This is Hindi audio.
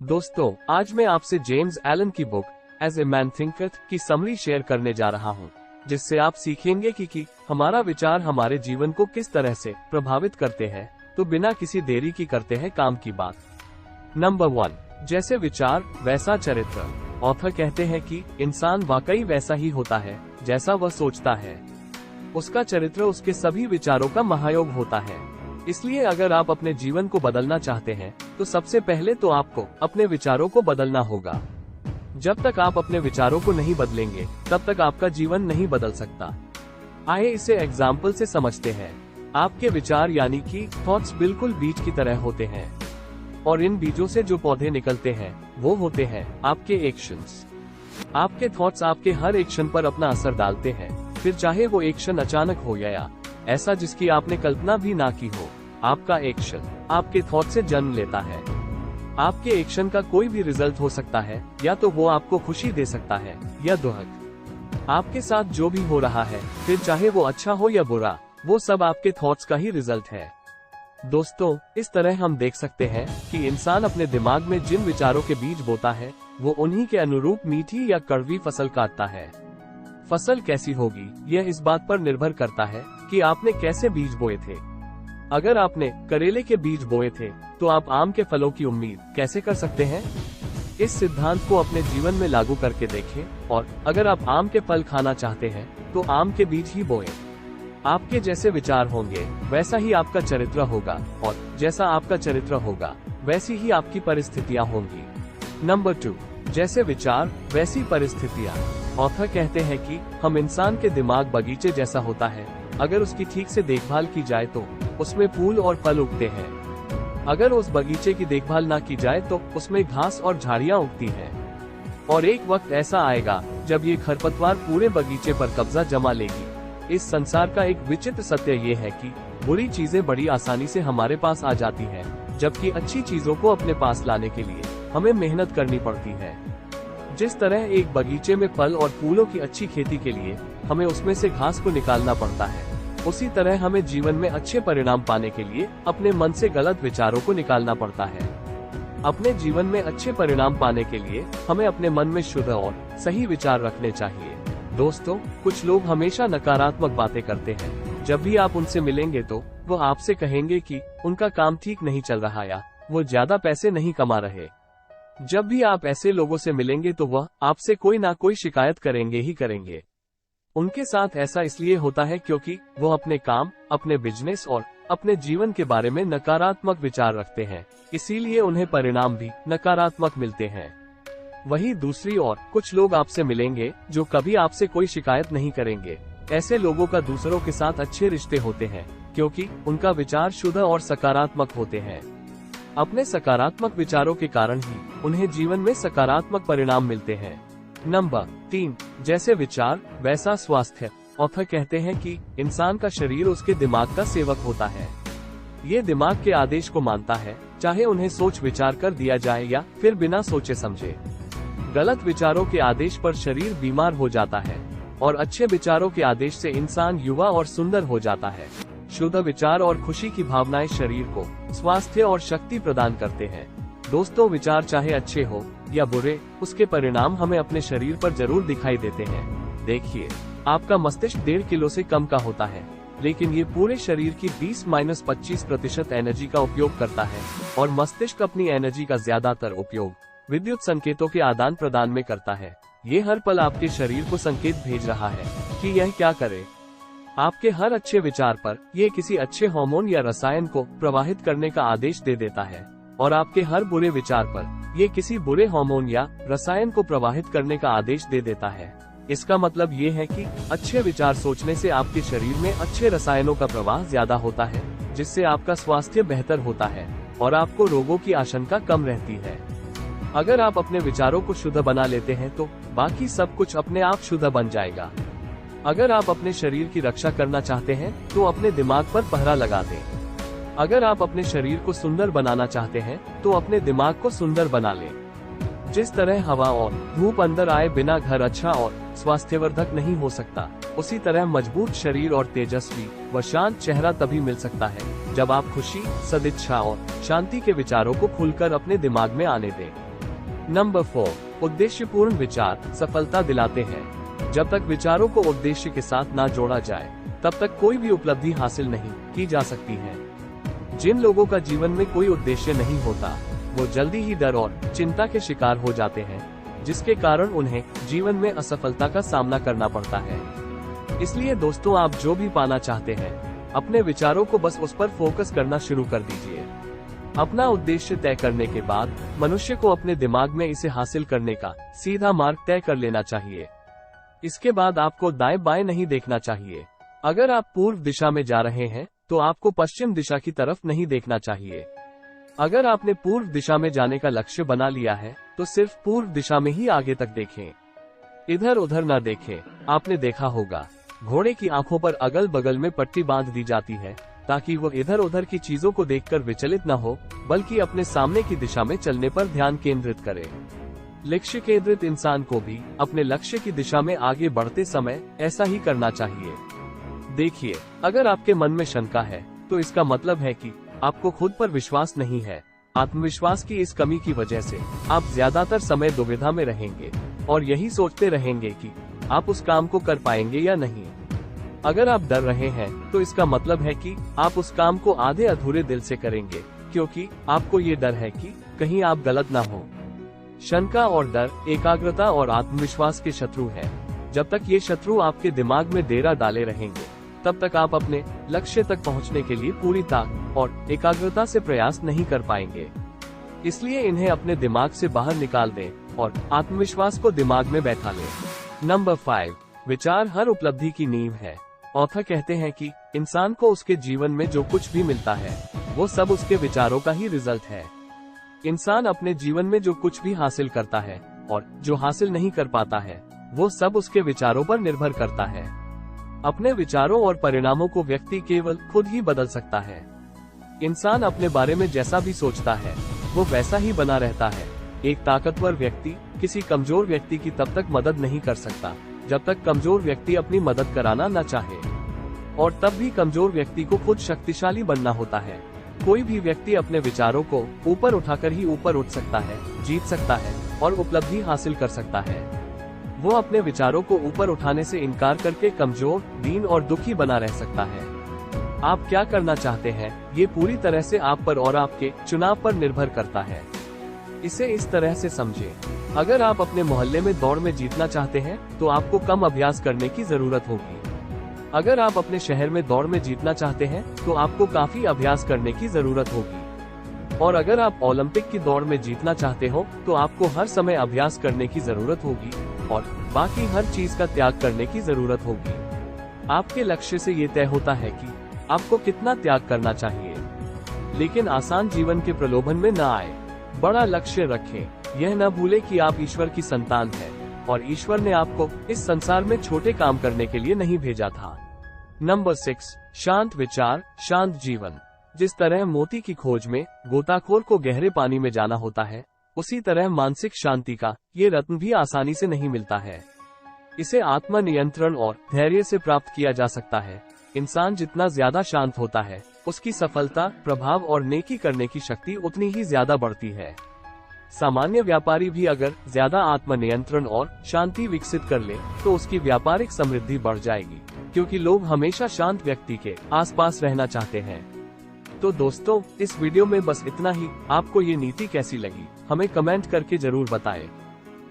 दोस्तों, आज मैं आपसे जेम्स एलन की book as a man thinketh की समरी शेयर करने जा रहा हूँ, जिससे आप सीखेंगे कि हमारा विचार हमारे जीवन को किस तरह से प्रभावित करते हैं। तो बिना किसी देरी की करते हैं काम की बात। नंबर 1, जैसे विचार वैसा चरित्र। ऑथर कहते हैं कि इंसान वाकई वैसा ही होता है जैसा वह सोचता है। उसका चरित्र उसके सभी विचारों का महायोग होता है। इसलिए अगर आप अपने जीवन को बदलना चाहते हैं तो सबसे पहले तो आपको अपने विचारों को बदलना होगा। जब तक आप अपने विचारों को नहीं बदलेंगे तब तक आपका जीवन नहीं बदल सकता। आइए इसे एग्जाम्पल से समझते हैं। आपके विचार यानी कि थॉट्स बिल्कुल बीज की तरह होते हैं, और इन बीजों से जो पौधे निकलते हैं वो होते हैं आपके एक्शंस। आपके थॉट्स आपके हर एक्शन पर अपना असर डालते हैं, फिर चाहे वो एक्शन अचानक हो या ऐसा जिसकी आपने कल्पना भी ना की हो। आपका एक्शन आपके थॉट से जन्म लेता है। आपके एक्शन का कोई भी रिजल्ट हो सकता है, या तो वो आपको खुशी दे सकता है या दुख। आपके साथ जो भी हो रहा है, फिर चाहे वो अच्छा हो या बुरा, वो सब आपके थॉट्स का ही रिजल्ट है। दोस्तों, इस तरह हम देख सकते हैं कि इंसान अपने दिमाग में जिन विचारों के बीज बोता है वो उन्हीं के अनुरूप मीठी या कड़वी फसल काटता है। फसल कैसी होगी यह इस बात पर निर्भर करता है कि आपने कैसे बीज बोए थे। अगर आपने करेले के बीज बोए थे तो आप आम के फलों की उम्मीद कैसे कर सकते हैं। इस सिद्धांत को अपने जीवन में लागू करके देखें, और अगर आप आम के फल खाना चाहते हैं तो आम के बीज ही बोएं। आपके जैसे विचार होंगे वैसा ही आपका चरित्र होगा, और जैसा आपका चरित्र होगा वैसी ही आपकी परिस्थितियां होंगी। नंबर 2, जैसे विचार वैसी परिस्थितियां। ऑथर कहते हैं कि हम इंसान के दिमाग बगीचे जैसा होता है। अगर उसकी ठीक से देखभाल की जाए तो उसमें फूल और फल उगते हैं। अगर उस बगीचे की देखभाल ना की जाए तो उसमें घास और झाड़ियां उगती हैं। और एक वक्त ऐसा आएगा जब ये खरपतवार पूरे बगीचे पर कब्जा जमा लेगी। इस संसार का एक विचित्र सत्य ये है कि बुरी चीजें बड़ी आसानी से हमारे पास आ जाती हैं, जबकि अच्छी चीजों को अपने पास लाने के लिए हमें मेहनत करनी पड़ती है। जिस तरह एक बगीचे में फल और फूलों की अच्छी खेती के लिए हमें उसमें से घास को निकालना पड़ता है, उसी तरह हमें जीवन में अच्छे परिणाम पाने के लिए अपने मन से गलत विचारों को निकालना पड़ता है। अपने जीवन में अच्छे परिणाम पाने के लिए हमें अपने मन में शुद्ध और सही विचार रखने चाहिए। दोस्तों, कुछ लोग हमेशा नकारात्मक बातें करते हैं। जब भी आप उनसे मिलेंगे तो वो आपसे कहेंगे कि उनका काम ठीक नहीं चल रहा या वो ज्यादा पैसे नहीं कमा रहे। जब भी आप ऐसे लोगों से मिलेंगे तो वह आपसे कोई ना कोई शिकायत करेंगे ही करेंगे। उनके साथ ऐसा इसलिए होता है क्योंकि वो अपने काम, अपने बिजनेस और अपने जीवन के बारे में नकारात्मक विचार रखते हैं, इसीलिए उन्हें परिणाम भी नकारात्मक मिलते हैं। वहीं दूसरी ओर कुछ लोग आपसे मिलेंगे जो कभी आपसे कोई शिकायत नहीं करेंगे। ऐसे लोगों का दूसरों के साथ अच्छे रिश्ते होते हैं क्योंकि उनका विचार शुद्ध और सकारात्मक होते हैं। अपने सकारात्मक विचारों के कारण ही उन्हें जीवन में सकारात्मक परिणाम मिलते हैं। नंबर 3, जैसे विचार वैसा स्वास्थ्य। ऑथर कहते हैं कि इंसान का शरीर उसके दिमाग का सेवक होता है। ये दिमाग के आदेश को मानता है, चाहे उन्हें सोच विचार कर दिया जाए या फिर बिना सोचे समझे। गलत विचारों के आदेश पर शरीर बीमार हो जाता है, और अच्छे विचारों के आदेश से इंसान युवा और सुंदर हो जाता है। शुद्ध विचार और खुशी की भावनाएं शरीर को स्वास्थ्य और शक्ति प्रदान करते हैं। दोस्तों, विचार चाहे अच्छे हो या बुरे, उसके परिणाम हमें अपने शरीर पर जरूर दिखाई देते हैं। देखिए, आपका मस्तिष्क 1.5 किलो से कम का होता है, लेकिन ये पूरे शरीर की 20-25% एनर्जी का उपयोग करता है, और मस्तिष्क अपनी एनर्जी का ज्यादातर उपयोग विद्युत संकेतों के आदान प्रदान में करता है। ये हर पल आपके शरीर को संकेत भेज रहा है कि यह क्या करे। आपके हर अच्छे विचार पर ये किसी अच्छे हार्मोन या रसायन को प्रवाहित करने का आदेश दे देता है, और आपके हर बुरे विचार पर ये किसी बुरे हार्मोन या रसायन को प्रवाहित करने का आदेश दे देता है। इसका मतलब ये है कि अच्छे विचार सोचने से आपके शरीर में अच्छे रसायनों का प्रवाह ज्यादा होता है, जिससे आपका स्वास्थ्य बेहतर होता है और आपको रोगों की आशंका कम रहती है। अगर आप अपने विचारों को शुद्ध बना लेते हैं तो बाकी सब कुछ अपने आप शुद्ध बन जाएगा। अगर आप अपने शरीर की रक्षा करना चाहते हैं तो अपने दिमाग पर पहरा लगा दें। अगर आप अपने शरीर को सुंदर बनाना चाहते हैं तो अपने दिमाग को सुंदर बना लें। जिस तरह हवा और धूप अंदर आए बिना घर अच्छा और स्वास्थ्यवर्धक नहीं हो सकता, उसी तरह मजबूत शरीर और तेजस्वी व शांत चेहरा तभी मिल सकता है जब आप खुशी, सदिच्छा और शांति के विचारों को खुलकर अपने दिमाग में आने दें। नंबर 4, उद्देश्यपूर्ण विचार सफलता दिलाते हैं। जब तक विचारों को उद्देश्य के साथ ना जोड़ा जाए, तब तक कोई भी उपलब्धि हासिल नहीं की जा सकती है। जिन लोगों का जीवन में कोई उद्देश्य नहीं होता, वो जल्दी ही डर और चिंता के शिकार हो जाते हैं, जिसके कारण उन्हें जीवन में असफलता का सामना करना पड़ता है। इसलिए दोस्तों, आप जो भी पाना चाहते हैं, अपने विचारों को बस उस पर फोकस करना शुरू कर दीजिए। अपना उद्देश्य तय करने के बाद मनुष्य को अपने दिमाग में इसे हासिल करने का सीधा मार्ग तय कर लेना चाहिए। इसके बाद आपको दाएं बाएं नहीं देखना चाहिए। अगर आप पूर्व दिशा में जा रहे हैं, तो आपको पश्चिम दिशा की तरफ नहीं देखना चाहिए। अगर आपने पूर्व दिशा में जाने का लक्ष्य बना लिया है, तो सिर्फ पूर्व दिशा में ही आगे तक देखें, इधर उधर न देखें। आपने देखा होगा, घोड़े की आंखों पर अगल बगल में पट्टी बांध दी जाती है, ताकि वो इधर उधर की चीजों को देखकर विचलित न हो, बल्कि अपने सामने की दिशा में चलने पर ध्यान केंद्रित करे। लक्ष्य केंद्रित इंसान को भी अपने लक्ष्य की दिशा में आगे बढ़ते समय ऐसा ही करना चाहिए। देखिए, अगर आपके मन में शंका है, तो इसका मतलब है कि आपको खुद पर विश्वास नहीं है। आत्मविश्वास की इस कमी की वजह से आप ज्यादातर समय दुविधा में रहेंगे और यही सोचते रहेंगे कि आप उस काम को कर पाएंगे या नहीं। अगर आप डर रहे हैं, तो इसका मतलब है कि आप उस काम को आधे अधूरे दिल से करेंगे, क्योंकि आपको ये डर है कि कहीं आप गलत ना हो। शंका और डर एकाग्रता और आत्मविश्वास के शत्रु हैं। जब तक ये शत्रु आपके दिमाग में डेरा डाले रहेंगे, तब तक आप अपने लक्ष्य तक पहुंचने के लिए पूरी ताकत और एकाग्रता से प्रयास नहीं कर पाएंगे। इसलिए इन्हें अपने दिमाग से बाहर निकाल दें और आत्मविश्वास को दिमाग में बैठा लें। नंबर 5, विचार हर उपलब्धि की नींव है। ऑथर कहते हैं कि इंसान को उसके जीवन में जो कुछ भी मिलता है, वो सब उसके विचारों का ही रिजल्ट है। इंसान अपने जीवन में जो कुछ भी हासिल करता है और जो हासिल नहीं कर पाता है, वो सब उसके विचारों पर निर्भर करता है। अपने विचारों और परिणामों को व्यक्ति केवल खुद ही बदल सकता है। इंसान अपने बारे में जैसा भी सोचता है, वो वैसा ही बना रहता है। एक ताकतवर व्यक्ति किसी कमजोर व्यक्ति की तब तक मदद नहीं कर सकता, जब तक कमजोर व्यक्ति अपनी मदद कराना न चाहे, और तब भी कमजोर व्यक्ति को खुद शक्तिशाली बनना होता है। कोई भी व्यक्ति अपने विचारों को ऊपर उठाकर ही ऊपर उठ सकता है, जीत सकता है और उपलब्धि हासिल कर सकता है। वो अपने विचारों को ऊपर उठाने से इनकार करके कमजोर, दीन और दुखी बना रह सकता है। आप क्या करना चाहते हैं, ये पूरी तरह से आप पर और आपके चुनाव पर निर्भर करता है। इसे इस तरह से समझें, अगर आप अपने मोहल्ले में दौड़ में जीतना चाहते हैं, तो आपको कम अभ्यास करने की जरूरत होगी। अगर आप अपने शहर में दौड़ में जीतना चाहते हैं, तो आपको काफी अभ्यास करने की जरूरत होगी। और अगर आप ओलंपिक की दौड़ में जीतना चाहते हो, तो आपको हर समय अभ्यास करने की जरूरत होगी और बाकी हर चीज का त्याग करने की जरूरत होगी। आपके लक्ष्य से ये तय होता है कि आपको कितना त्याग करना चाहिए। लेकिन आसान जीवन के प्रलोभन में न आए, बड़ा लक्ष्य रखें। यह न भूले कि आप ईश्वर की संतान हैं और ईश्वर ने आपको इस संसार में छोटे काम करने के लिए नहीं भेजा था। नंबर 6, शांत विचार शांत जीवन। जिस तरह मोती की खोज में गोताखोर को गहरे पानी में जाना होता है, उसी तरह मानसिक शांति का ये रत्न भी आसानी से नहीं मिलता है। इसे आत्म नियंत्रण और धैर्य से प्राप्त किया जा सकता है। इंसान जितना ज्यादा शांत होता है, उसकी सफलता, प्रभाव और नेकी करने की शक्ति उतनी ही ज्यादा बढ़ती है। सामान्य व्यापारी भी अगर ज्यादा आत्म नियंत्रण और शांति विकसित कर ले, तो उसकी व्यापारिक समृद्धि बढ़ जाएगी, क्योंकि लोग हमेशा शांत व्यक्ति के आसपास रहना चाहते हैं। तो दोस्तों, इस वीडियो में बस इतना ही। आपको ये नीति कैसी लगी, हमें कमेंट करके जरूर बताएं।